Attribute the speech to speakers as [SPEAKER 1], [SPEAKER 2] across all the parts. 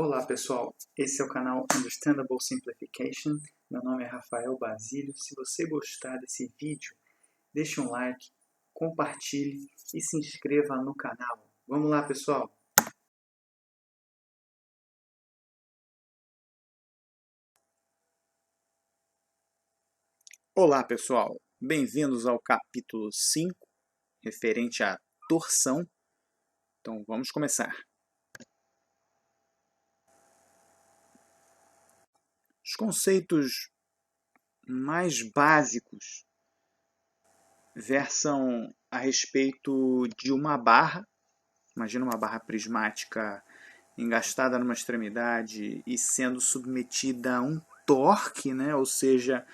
[SPEAKER 1] Olá pessoal, esse é o canal Understandable Simplification. Meu nome é Rafael Basílio. Se você gostar desse vídeo, deixe um like, compartilhe e se inscreva no canal. Vamos lá pessoal! Olá pessoal, bem-vindos ao capítulo 5, referente à torção. Então vamos começar. Os conceitos mais básicos versam a respeito de uma barra. Imagina uma barra prismática engastada numa extremidade e sendo submetida a um torque, né? Ou seja,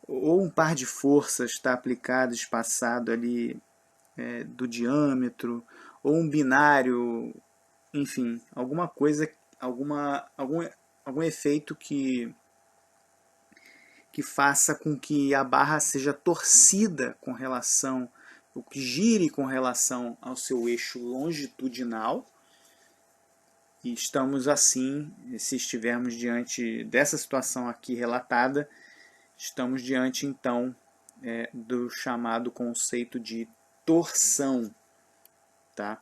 [SPEAKER 1] ou um par de forças está aplicado, espaçado ali do diâmetro, ou um binário, enfim, alguma coisa, algum efeito que faça com que a barra seja torcida com relação, ou que gire com relação ao seu eixo longitudinal. E estamos assim, se estivermos diante dessa situação aqui relatada, estamos diante então do chamado conceito de torção, tá?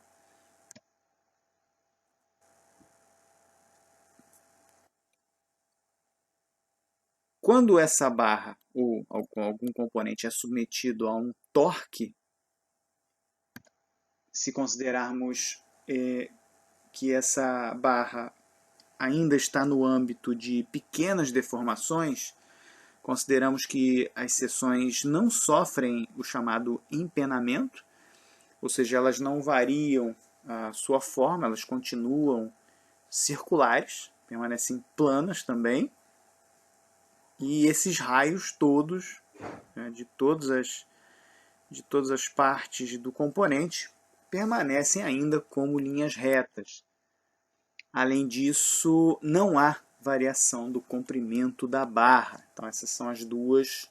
[SPEAKER 1] Quando essa barra ou algum componente é submetido a um torque, se considerarmos que essa barra ainda está no âmbito de pequenas deformações, consideramos que as seções não sofrem o chamado empenamento, ou seja, elas não variam a sua forma, elas continuam circulares, permanecem planas também, e esses raios todos, né, de todas as partes do componente, permanecem ainda como linhas retas. Além disso, não há variação do comprimento da barra. Então essas são os dois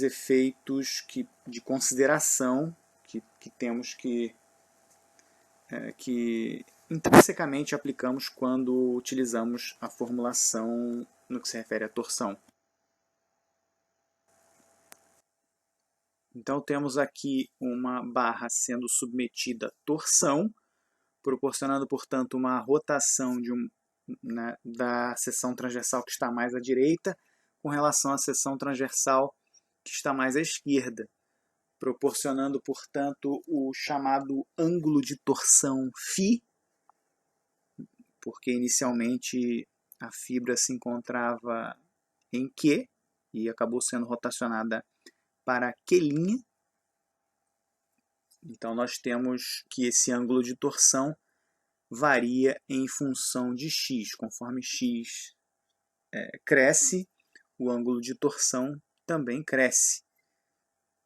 [SPEAKER 1] efeitos de consideração que temos que intrinsecamente aplicamos quando utilizamos a formulação no que se refere à torção. Então temos aqui uma barra sendo submetida à torção, proporcionando, portanto, uma rotação da seção transversal que está mais à direita com relação à seção transversal que está mais à esquerda, proporcionando, portanto, o chamado ângulo de torção φ, porque inicialmente a fibra se encontrava em Q e acabou sendo rotacionada para Q'. Então nós temos que esse ângulo de torção varia em função de x. Conforme x cresce, o ângulo de torção também cresce.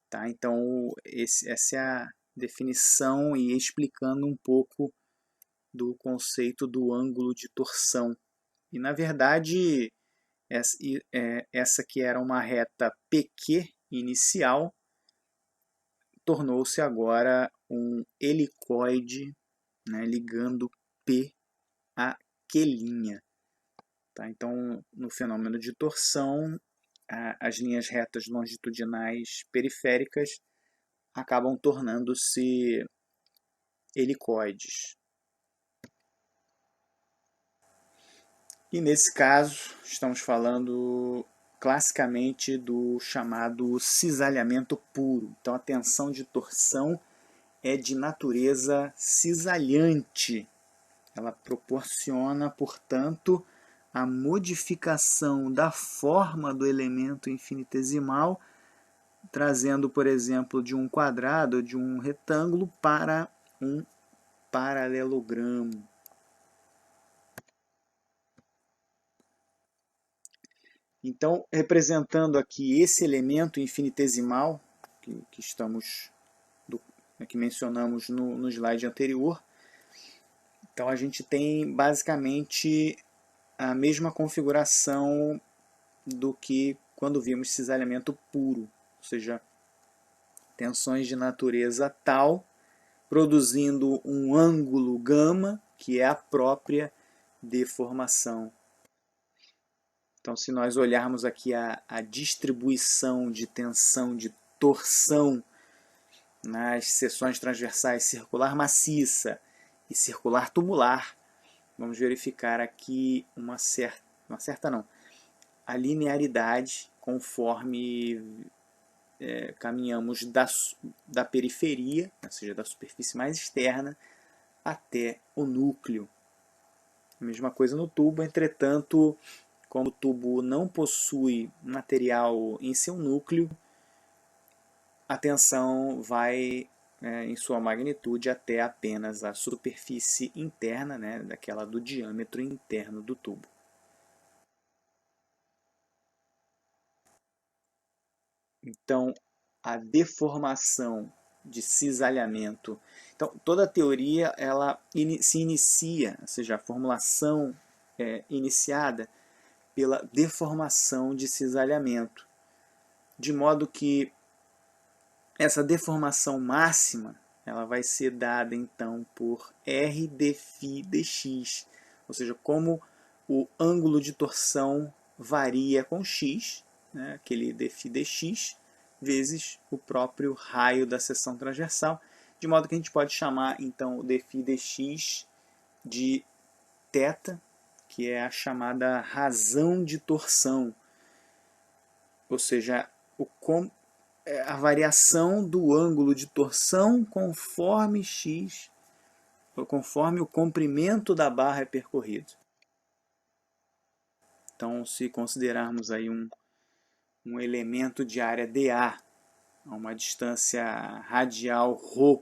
[SPEAKER 1] Tá? Então essa é a definição e explicando um pouco do conceito do ângulo de torção. E na verdade, essa que era uma reta PQ inicial, tornou-se agora um helicoide, né, ligando P a Q'. Tá? Então, no fenômeno de torção, as linhas retas longitudinais periféricas acabam tornando-se helicoides. E nesse caso, estamos falando classicamente do chamado cisalhamento puro. Então a tensão de torção é de natureza cisalhante. Ela proporciona, portanto, a modificação da forma do elemento infinitesimal, trazendo, por exemplo, de um quadrado, de um retângulo para um paralelogramo. Então, representando aqui esse elemento infinitesimal que mencionamos no slide anterior, então a gente tem basicamente a mesma configuração do que quando vimos cisalhamento puro, ou seja, tensões de natureza tal, produzindo um ângulo gama que é a própria deformação. Então, se nós olharmos aqui a distribuição de tensão, de torção nas seções transversais circular maciça e circular tubular, vamos verificar aqui a linearidade conforme caminhamos da periferia, ou seja, da superfície mais externa, até o núcleo. A mesma coisa no tubo, entretanto, como o tubo não possui material em seu núcleo, a tensão vai, em sua magnitude, até apenas a superfície interna, daquela do diâmetro interno do tubo. Então, a deformação de cisalhamento. Então, toda a teoria ela se inicia, ou seja, a formulação é iniciada pela deformação de cisalhamento, de modo que essa deformação máxima ela vai ser dada então por R dφ dx, ou seja, como o ângulo de torção varia com x, aquele dφ dx, vezes o próprio raio da seção transversal, de modo que a gente pode chamar então o dφ dx de θ, que é a chamada razão de torção, ou seja, a variação do ângulo de torção conforme x, conforme o comprimento da barra é percorrido. Então, se considerarmos aí um elemento de área dA a uma distância radial ρ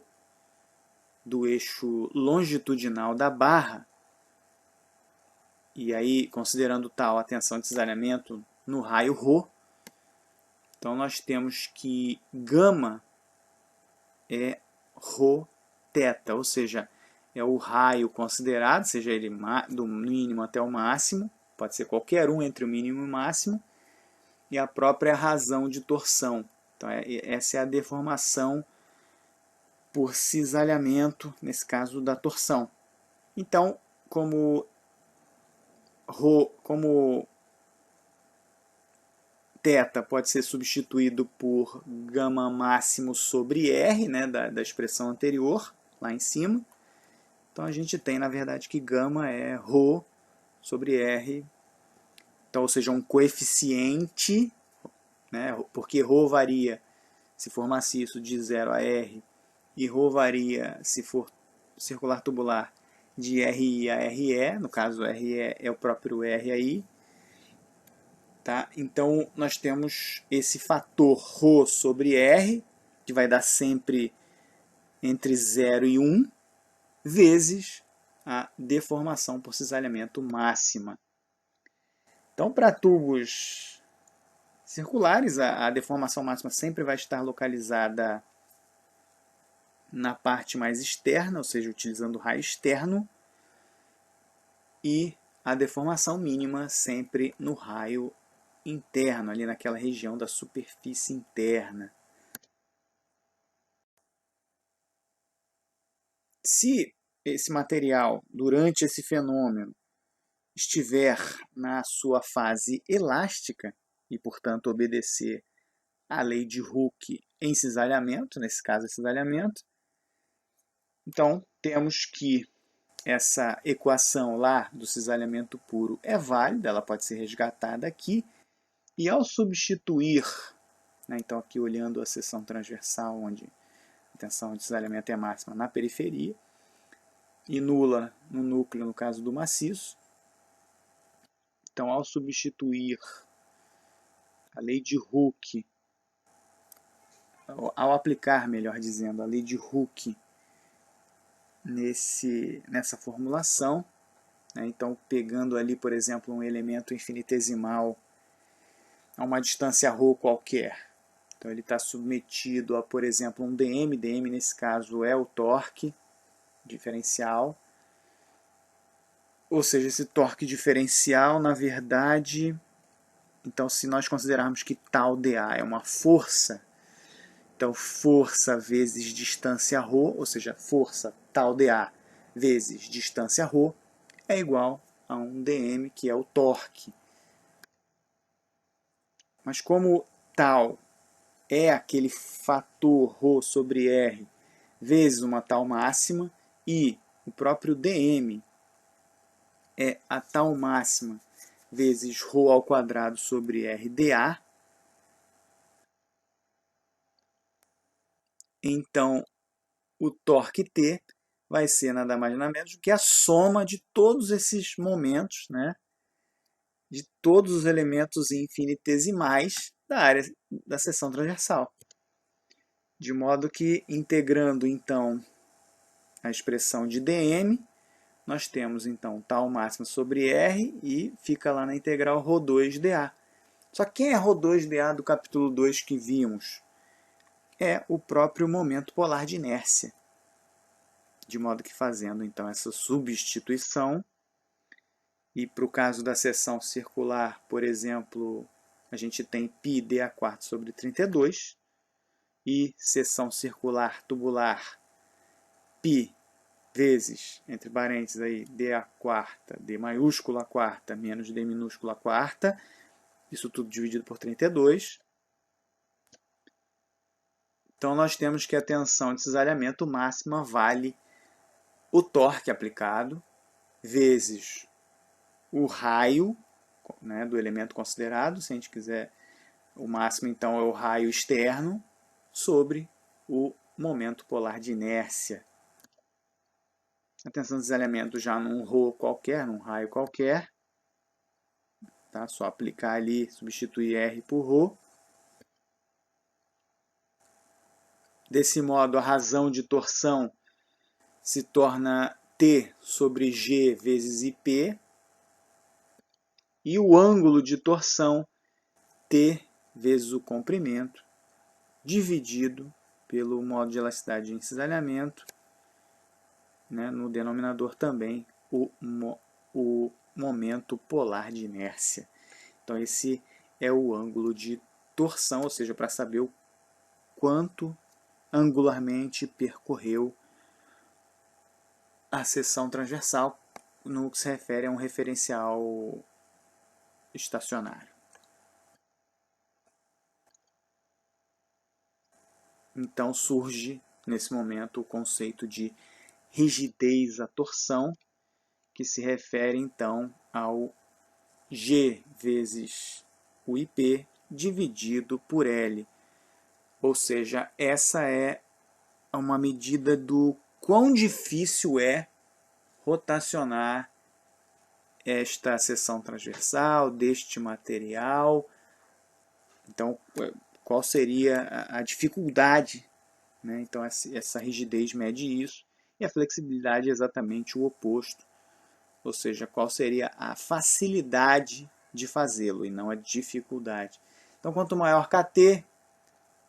[SPEAKER 1] do eixo longitudinal da barra, e aí considerando tal a tensão de cisalhamento no raio ρ, então nós temos que γ é ρθ, ou seja, é o raio considerado, seja ele do mínimo até o máximo, pode ser qualquer um entre o mínimo e o máximo, e a própria razão de torção. Então, essa é a deformação por cisalhamento, nesse caso da torção. Então, como θ pode ser substituído por γ máximo sobre R, da expressão anterior, lá em cima. Então a gente tem, na verdade, que γ é ρ sobre R. Então, ou seja, um coeficiente, porque ρ varia se for maciço de 0 a R, e ρ varia se for circular tubular de RI a RE, no caso RE é o próprio R aí. Tá? Então, nós temos esse fator ρ sobre R, que vai dar sempre entre 0 e 1, vezes a deformação por cisalhamento máxima. Então, para tubos circulares, a deformação máxima sempre vai estar localizada na parte mais externa, ou seja, utilizando o raio externo, e a deformação mínima sempre no raio interno, ali naquela região da superfície interna. Se esse material, durante esse fenômeno, estiver na sua fase elástica, e, portanto, obedecer à lei de Hooke em cisalhamento, nesse caso, cisalhamento, então temos que essa equação lá do cisalhamento puro é válida, ela pode ser resgatada aqui, e ao substituir, então aqui olhando a seção transversal, onde a tensão de cisalhamento é máxima na periferia, e nula no núcleo, no caso do maciço, então ao substituir a lei de Hooke, ao aplicar, melhor dizendo, a lei de Hooke nessa formulação, então pegando ali, por exemplo, um elemento infinitesimal a uma distância ρ qualquer, então ele está submetido a, por exemplo, um dm, dm nesse caso é o torque diferencial, ou seja, esse torque diferencial, na verdade, então se nós considerarmos que tal dA é uma força, então força vezes distância ρ, ou seja, força tal dA vezes distância ρ é igual a um dm, que é o torque. Mas como tal é aquele fator ρ sobre r vezes uma tal máxima, e o próprio dm é a tal máxima vezes ρ ao quadrado sobre r dA, então o torque T vai ser nada mais nada menos do que a soma de todos esses momentos, né, de todos os elementos infinitesimais da área da seção transversal. De modo que, integrando então a expressão de dm, nós temos então tal máxima sobre r e fica lá na integral ρ2 dA. Só que quem é ρ2 dA do capítulo 2 que vimos? É o próprio momento polar de inércia. De modo que, fazendo então essa substituição, e para o caso da seção circular, por exemplo, a gente tem π dA² sobre 32, e seção circular tubular, π vezes, entre parênteses, aí, dA², d maiúscula quarta menos d minúscula quarta, isso tudo dividido por 32. Então, nós temos que a tensão de cisalhamento máxima vale o torque aplicado vezes o raio, né, do elemento considerado. Se a gente quiser, o máximo então é o raio externo sobre o momento polar de inércia. A tensão de cisalhamento já num ρ qualquer, num raio qualquer, tá? Só aplicar ali, substituir R por ρ. Desse modo, a razão de torção se torna T sobre G vezes IP, e o ângulo de torção T vezes o comprimento, dividido pelo modo de elasticidade de encisalhamento, né, no denominador também o momento polar de inércia. Então esse é o ângulo de torção, ou seja, para saber o quanto angularmente percorreu a seção transversal no que se refere a um referencial estacionário. Então surge, nesse momento, o conceito de rigidez à torção, que se refere, então, ao G vezes o IP dividido por L. Ou seja, essa é uma medida do quão difícil é rotacionar esta seção transversal deste material. Então, qual seria a dificuldade, né? Então, essa rigidez mede isso, e a flexibilidade é exatamente o oposto, ou seja, qual seria a facilidade de fazê-lo e não a dificuldade. Então, quanto maior KT,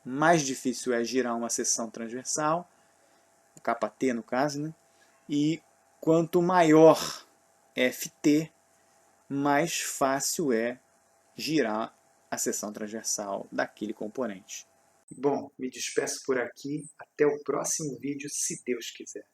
[SPEAKER 1] mais difícil é girar uma seção transversal, KT no caso, né? E quanto maior FT, mais fácil é girar a seção transversal daquele componente. Bom, me despeço por aqui. Até o próximo vídeo, se Deus quiser.